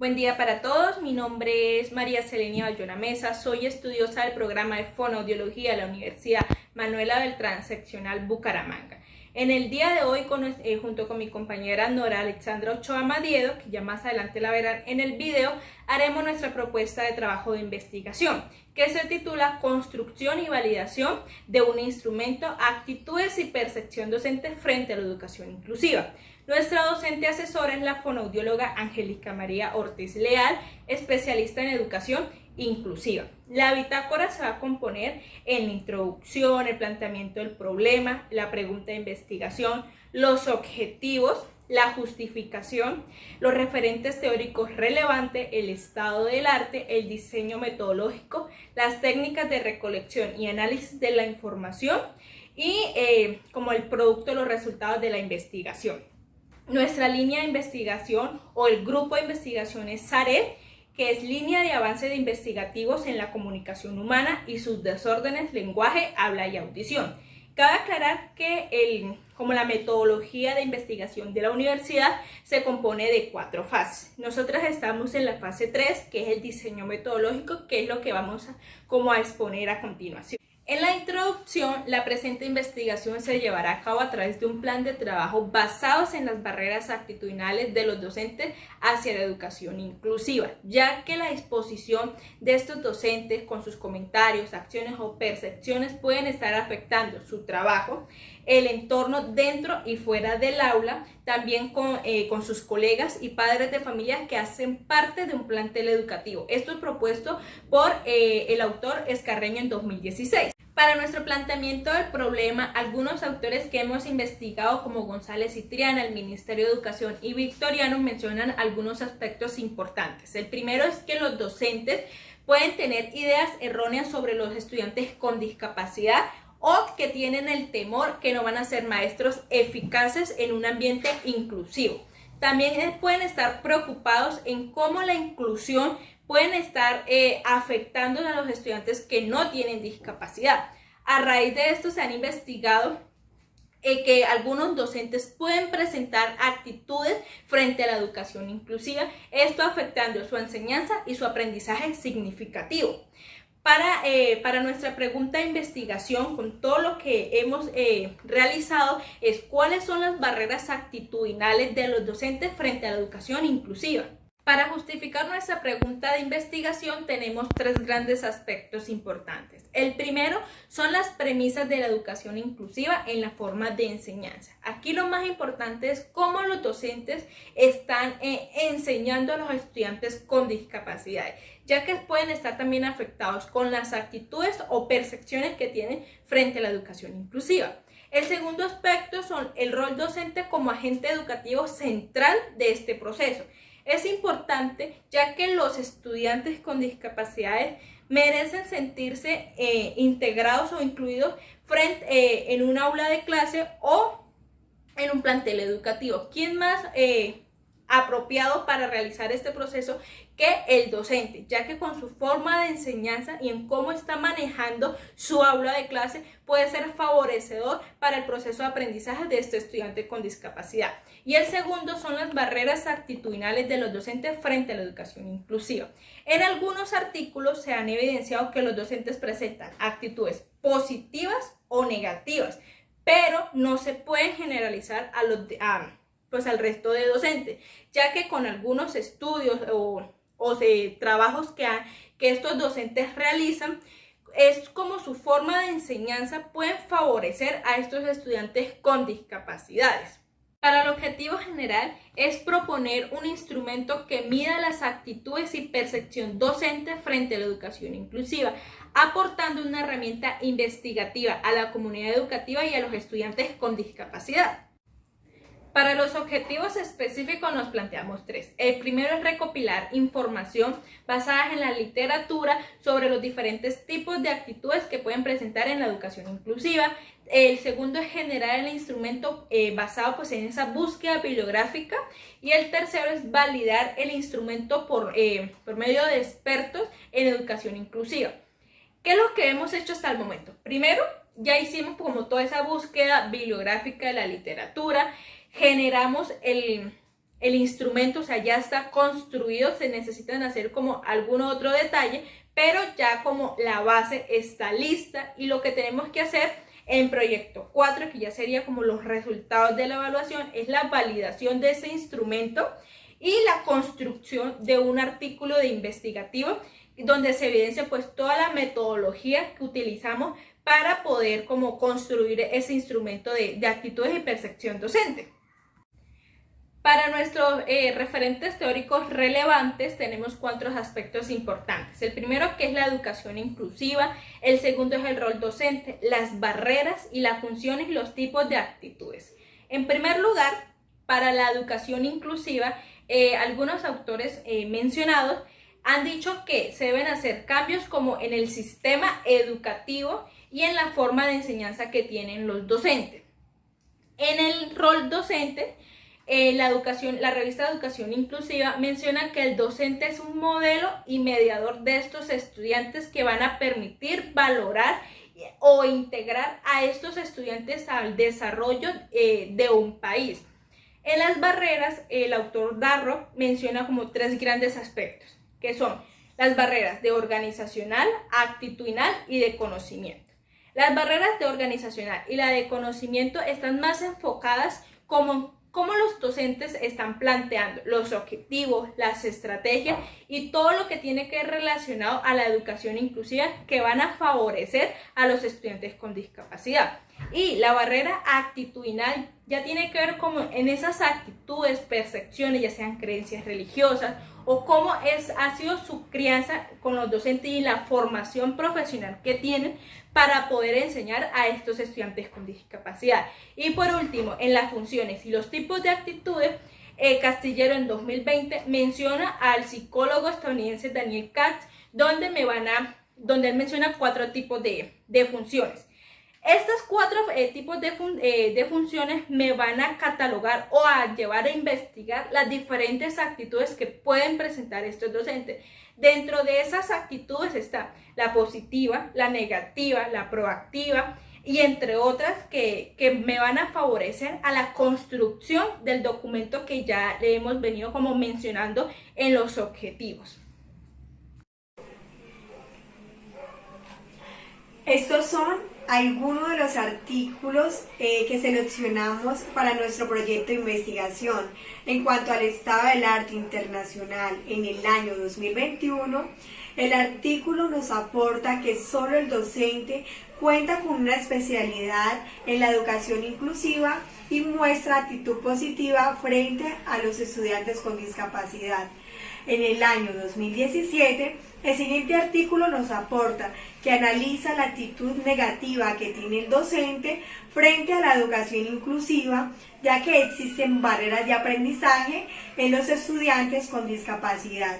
Buen día para todos, mi nombre es María Selenia Bayona Mesa, soy estudiosa del programa de Fonoaudiología de la Universidad Manuela Beltrán, seccional Bucaramanga. En el día de hoy, junto con mi compañera Nora Alexandra Ochoa Madiedo, que ya más adelante la verán en el video, haremos nuestra propuesta de trabajo de investigación, que se titula Construcción y validación de un instrumento, actitudes y percepción docente frente a la educación inclusiva. Nuestra docente asesora es la fonoaudióloga Angélica María Ortiz Leal, especialista en educación inclusiva. La bitácora se va a componer en la introducción, el planteamiento del problema, la pregunta de investigación, los objetivos, la justificación, los referentes teóricos relevantes, el estado del arte, el diseño metodológico, las técnicas de recolección y análisis de la información y como el producto de los resultados de la investigación. Nuestra línea de investigación o el grupo de investigación es SARET, que es Línea de Avance de Investigativos en la Comunicación Humana y sus desórdenes, lenguaje, habla y audición. Cabe aclarar que como la metodología de investigación de la universidad se compone de 4 fases. Nosotras estamos en la fase 3, que es el diseño metodológico, que es lo que vamos a exponer a continuación. En la introducción, la presente investigación se llevará a cabo a través de un plan de trabajo basados en las barreras actitudinales de los docentes hacia la educación inclusiva, ya que la disposición de estos docentes con sus comentarios, acciones o percepciones pueden estar afectando su trabajo, el entorno dentro y fuera del aula, también con sus colegas y padres de familia que hacen parte de un plantel educativo. Esto es propuesto por el autor Escarreño en 2016. Para nuestro planteamiento del problema, algunos autores que hemos investigado, como González y Triana, el Ministerio de Educación y Victoriano, mencionan algunos aspectos importantes. El primero es que los docentes pueden tener ideas erróneas sobre los estudiantes con discapacidad o que tienen el temor que no van a ser maestros eficaces en un ambiente inclusivo. También pueden estar preocupados en cómo la inclusión pueden estar afectando a los estudiantes que no tienen discapacidad. A raíz de esto se han investigado que algunos docentes pueden presentar actitudes frente a la educación inclusiva, esto afectando su enseñanza y su aprendizaje significativo. Para nuestra pregunta de investigación, con todo lo que hemos realizado, es cuáles son las barreras actitudinales de los docentes frente a la educación inclusiva. Para justificar nuestra pregunta de investigación tenemos 3 grandes aspectos importantes. El primero son las premisas de la educación inclusiva en la forma de enseñanza. Aquí lo más importante es cómo los docentes están enseñando a los estudiantes con discapacidades, ya que pueden estar también afectados con las actitudes o percepciones que tienen frente a la educación inclusiva. El segundo aspecto son el rol docente como agente educativo central de este proceso. Es importante ya que los estudiantes con discapacidades merecen sentirse integrados o incluidos en un aula de clase o en un plantel educativo. ¿Quién más apropiado para realizar este proceso que el docente, ya que con su forma de enseñanza y en cómo está manejando su aula de clase puede ser favorecedor para el proceso de aprendizaje de este estudiante con discapacidad? Y el segundo son las barreras actitudinales de los docentes frente a la educación inclusiva. En algunos artículos se han evidenciado que los docentes presentan actitudes positivas o negativas, pero no se pueden generalizar al resto de docentes, ya que con algunos estudios o trabajos que estos docentes realizan, es como su forma de enseñanza pueden favorecer a estos estudiantes con discapacidades. Para el objetivo general es proponer un instrumento que mida las actitudes y percepción docente frente a la educación inclusiva, aportando una herramienta investigativa a la comunidad educativa y a los estudiantes con discapacidad. Para los objetivos específicos nos planteamos 3. El primero es recopilar información basada en la literatura sobre los diferentes tipos de actitudes que pueden presentar en la educación inclusiva. El segundo es generar el instrumento basado en esa búsqueda bibliográfica. Y el tercero es validar el instrumento por medio de expertos en educación inclusiva. ¿Qué es lo que hemos hecho hasta el momento? Primero, ya hicimos como toda esa búsqueda bibliográfica de la literatura. Generamos el instrumento, o sea, ya está construido, se necesitan hacer como algún otro detalle, pero ya como la base está lista y lo que tenemos que hacer en proyecto 4, que ya sería como los resultados de la evaluación, es la validación de ese instrumento y la construcción de un artículo de investigativo donde se evidencia pues toda la metodología que utilizamos para poder como construir ese instrumento de actitudes y percepción docente. Para nuestros referentes teóricos relevantes tenemos 4 aspectos importantes. El primero, que es la educación inclusiva. El segundo es el rol docente, las barreras y las funciones y los tipos de actitudes. En primer lugar, para la educación inclusiva, algunos autores mencionados han dicho que se deben hacer cambios como en el sistema educativo y en la forma de enseñanza que tienen los docentes. En el rol docente, la revista Educación Inclusiva menciona que el docente es un modelo y mediador de estos estudiantes que van a permitir valorar o integrar a estos estudiantes al desarrollo de un país. En las barreras, el autor Darroch menciona como 3 grandes aspectos, que son las barreras de organizacional, actitudinal y de conocimiento. Las barreras de organizacional y la de conocimiento están más enfocadas como cómo los docentes están planteando los objetivos, las estrategias y todo lo que tiene que ver relacionado a la educación inclusiva que van a favorecer a los estudiantes con discapacidad. Y la barrera actitudinal ya tiene que ver como en esas actitudes, percepciones, ya sean creencias religiosas o cómo ha sido su crianza con los docentes y la formación profesional que tienen para poder enseñar a estos estudiantes con discapacidad. Y por último, en las funciones y los tipos de actitudes, Castillero en 2020 menciona al psicólogo estadounidense Daniel Katz, donde él menciona 4 tipos de funciones. Estos 4 tipos de funciones me van a catalogar o a llevar a investigar las diferentes actitudes que pueden presentar estos docentes. Dentro de esas actitudes está la positiva, la negativa, la proactiva y entre otras que me van a favorecer a la construcción del documento que ya le hemos venido como mencionando en los objetivos. Estos son algunos de los artículos que seleccionamos para nuestro proyecto de investigación. En cuanto al estado del arte internacional en el año 2021, el artículo nos aporta que solo el docente cuenta con una especialidad en la educación inclusiva y muestra actitud positiva frente a los estudiantes con discapacidad. En el año 2017, el siguiente artículo nos aporta que analiza la actitud negativa que tiene el docente frente a la educación inclusiva, ya que existen barreras de aprendizaje en los estudiantes con discapacidad.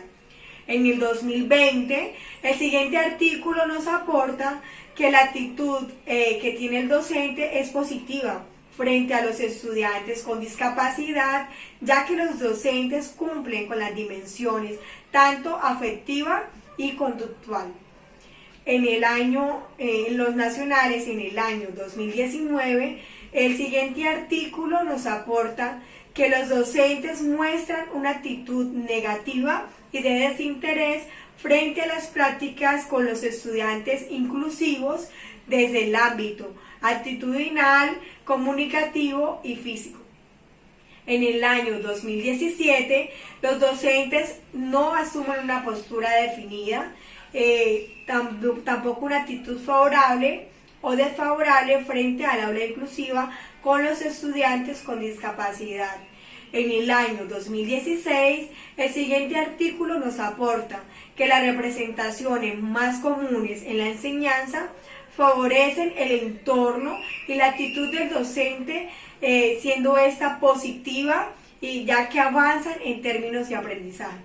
En el 2020, el siguiente artículo nos aporta que la actitud que tiene el docente es positiva frente a los estudiantes con discapacidad, ya que los docentes cumplen con las dimensiones tanto afectiva y conductual. En los nacionales, en el año 2019, el siguiente artículo nos aporta que los docentes muestran una actitud negativa y de desinterés frente a las prácticas con los estudiantes inclusivos desde el ámbito actitudinal, comunicativo y físico. En el año 2017, los docentes no asumen una postura definida, tampoco una actitud favorable o desfavorable frente al aula inclusiva con los estudiantes con discapacidad. En el año 2016, el siguiente artículo nos aporta que las representaciones más comunes en la enseñanza favorecen el entorno y la actitud del docente, siendo esta positiva y ya que avanzan en términos de aprendizaje.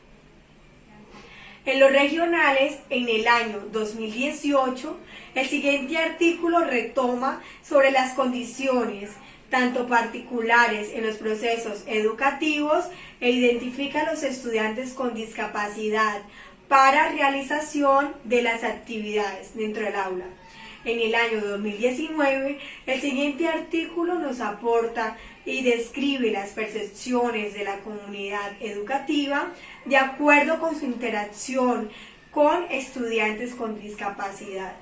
En los regionales, en el año 2018, el siguiente artículo retoma sobre las condiciones tanto particulares en los procesos educativos e identifica a los estudiantes con discapacidad para realización de las actividades dentro del aula. en el año 2019, el siguiente artículo nos aporta y describe las percepciones de la comunidad educativa de acuerdo con su interacción con estudiantes con discapacidad.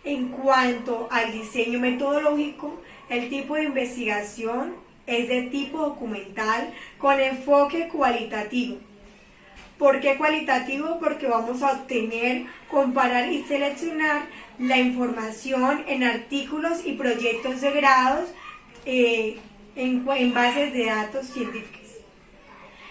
En cuanto al diseño metodológico, el tipo de investigación es de tipo documental con enfoque cualitativo. ¿Por qué cualitativo? Porque vamos a obtener, comparar y seleccionar la información en artículos y proyectos de grados en bases de datos científicas.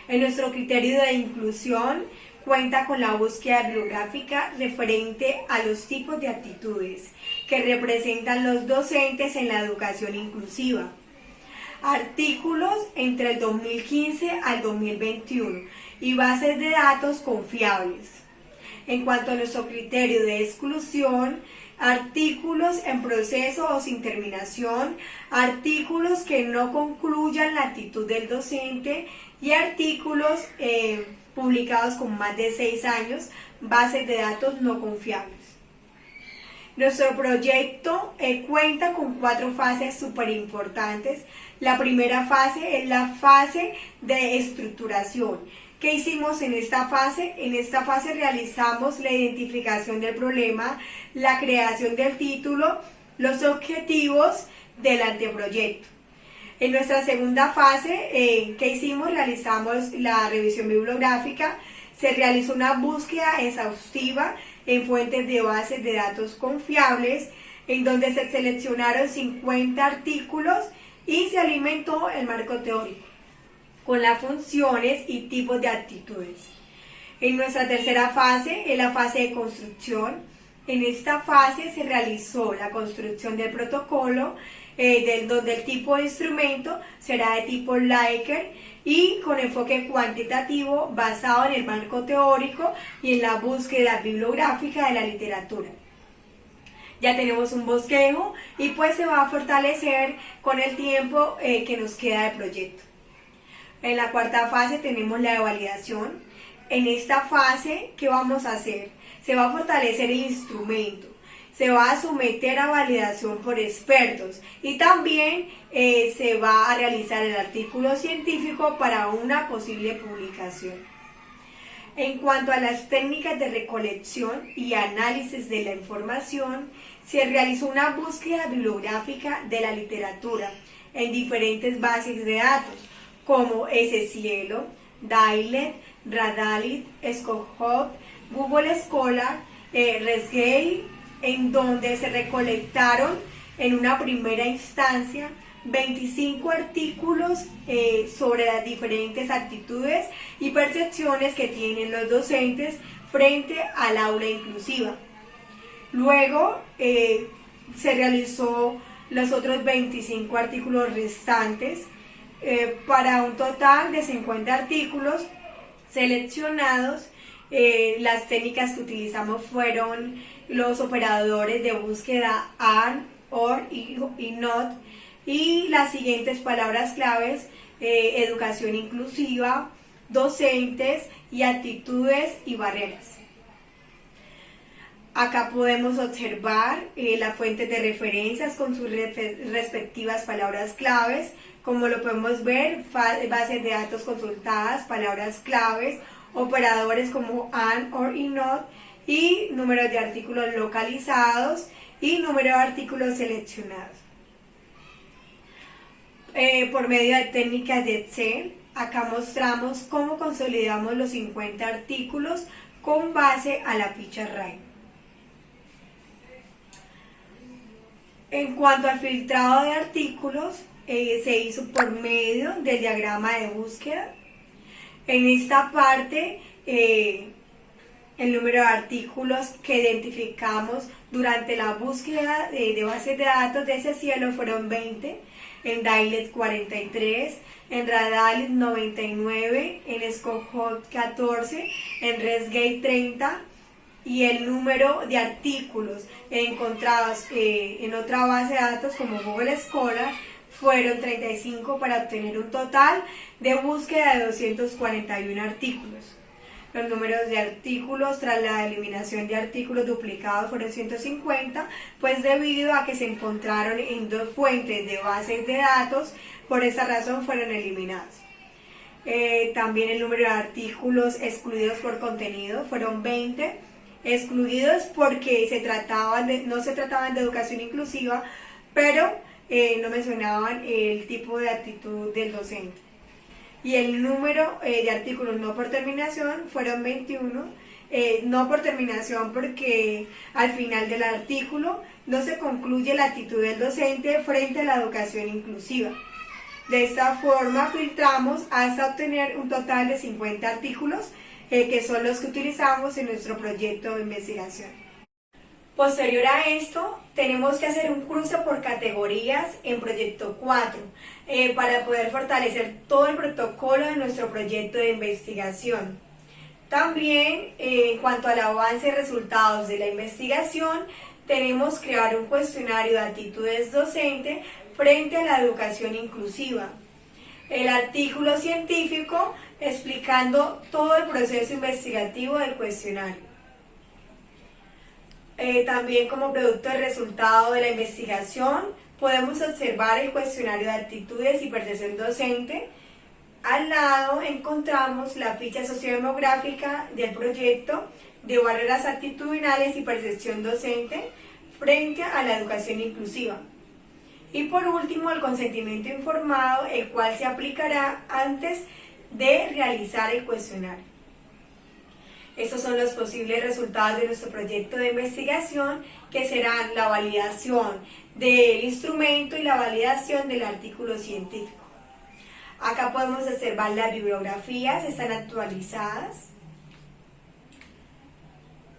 En nuestro criterio de inclusión cuenta con la búsqueda bibliográfica referente a los tipos de actitudes que representan los docentes en la educación inclusiva. Artículos entre el 2015 al 2021 y bases de datos confiables. En cuanto a nuestro criterio de exclusión, artículos en proceso o sin terminación, artículos que no concluyan la actitud del docente y artículos publicados con más de 6 años, bases de datos no confiables. Nuestro proyecto cuenta con 4 fases súper importantes. La primera fase es la fase de estructuración. ¿Qué hicimos en esta fase? En esta fase realizamos la identificación del problema, la creación del título, los objetivos del anteproyecto. En nuestra segunda fase, ¿qué hicimos? Realizamos la revisión bibliográfica, se realizó una búsqueda exhaustiva en fuentes de bases de datos confiables, en donde se seleccionaron 50 artículos y se alimentó el marco teórico con las funciones y tipos de actitudes. En nuestra tercera fase, es la fase de construcción. En esta fase se realizó la construcción del protocolo, donde el tipo de instrumento será de tipo Likert y con enfoque cuantitativo basado en el marco teórico y en la búsqueda bibliográfica de la literatura. Ya tenemos un bosquejo y pues se va a fortalecer con el tiempo que nos queda de proyecto. En la cuarta fase tenemos la validación. En esta fase, ¿qué vamos a hacer? Se va a fortalecer el instrumento, se va a someter a validación por expertos y también se va a realizar el artículo científico para una posible publicación. En cuanto a las técnicas de recolección y análisis de la información, se realizó una búsqueda bibliográfica de la literatura en diferentes bases de datos, como SCielo, Dailet, Radalit, Schoolhub, Google Scholar, ResGate, en donde se recolectaron en una primera instancia 25 artículos sobre las diferentes actitudes y percepciones que tienen los docentes frente al aula inclusiva. Luego se realizó los otros 25 artículos restantes para un total de 50 artículos seleccionados. Las técnicas que utilizamos fueron los operadores de búsqueda AND, OR y NOT y las siguientes palabras claves: educación inclusiva, docentes y actitudes y barreras. Acá podemos observar las fuentes de referencias con sus respectivas palabras claves. Como lo podemos ver, bases de datos consultadas, palabras claves, operadores como AND, OR y NOT, y números de artículos localizados y número de artículos seleccionados. Por medio de técnicas de Excel, acá mostramos cómo consolidamos los 50 artículos con base a la ficha RAID. En cuanto al filtrado de artículos, se hizo por medio del diagrama de búsqueda. En esta parte, el número de artículos que identificamos durante la búsqueda de bases de datos de SCielo fueron 20, en Dailet 43, en Radalit 99, en Schoolhub 14, en ResGate 30, y el número de artículos encontrados en otra base de datos como Google Scholar fueron 35 para obtener un total de búsqueda de 241 artículos. Los números de artículos tras la eliminación de artículos duplicados fueron 150, pues debido a que se encontraron en dos fuentes de bases de datos, por esa razón fueron eliminados. También el número de artículos excluidos por contenido fueron 20, excluidos porque no se trataban de educación inclusiva, pero no mencionaban el tipo de actitud del docente. Y el número de artículos no por terminación fueron 21, no por terminación porque al final del artículo no se concluye la actitud del docente frente a la educación inclusiva. De esta forma filtramos hasta obtener un total de 50 artículos que son los que utilizamos en nuestro proyecto de investigación. Posterior a esto, tenemos que hacer un cruce por categorías en proyecto 4 para poder fortalecer todo el protocolo de nuestro proyecto de investigación. También, en cuanto al avance y resultados de la investigación, tenemos que crear un cuestionario de actitudes docente frente a la educación inclusiva. El artículo científico explicando todo el proceso investigativo del cuestionario. También como producto del resultado de la investigación podemos observar el cuestionario de actitudes y percepción docente. Al lado encontramos la ficha sociodemográfica del proyecto de barreras actitudinales y percepción docente frente a la educación inclusiva. Y por último, el consentimiento informado, el cual se aplicará antes de realizar el cuestionario. Estos son los posibles resultados de nuestro proyecto de investigación, que serán la validación del instrumento y la validación del artículo científico. Acá podemos observar las bibliografías, están actualizadas.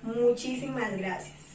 Muchísimas gracias.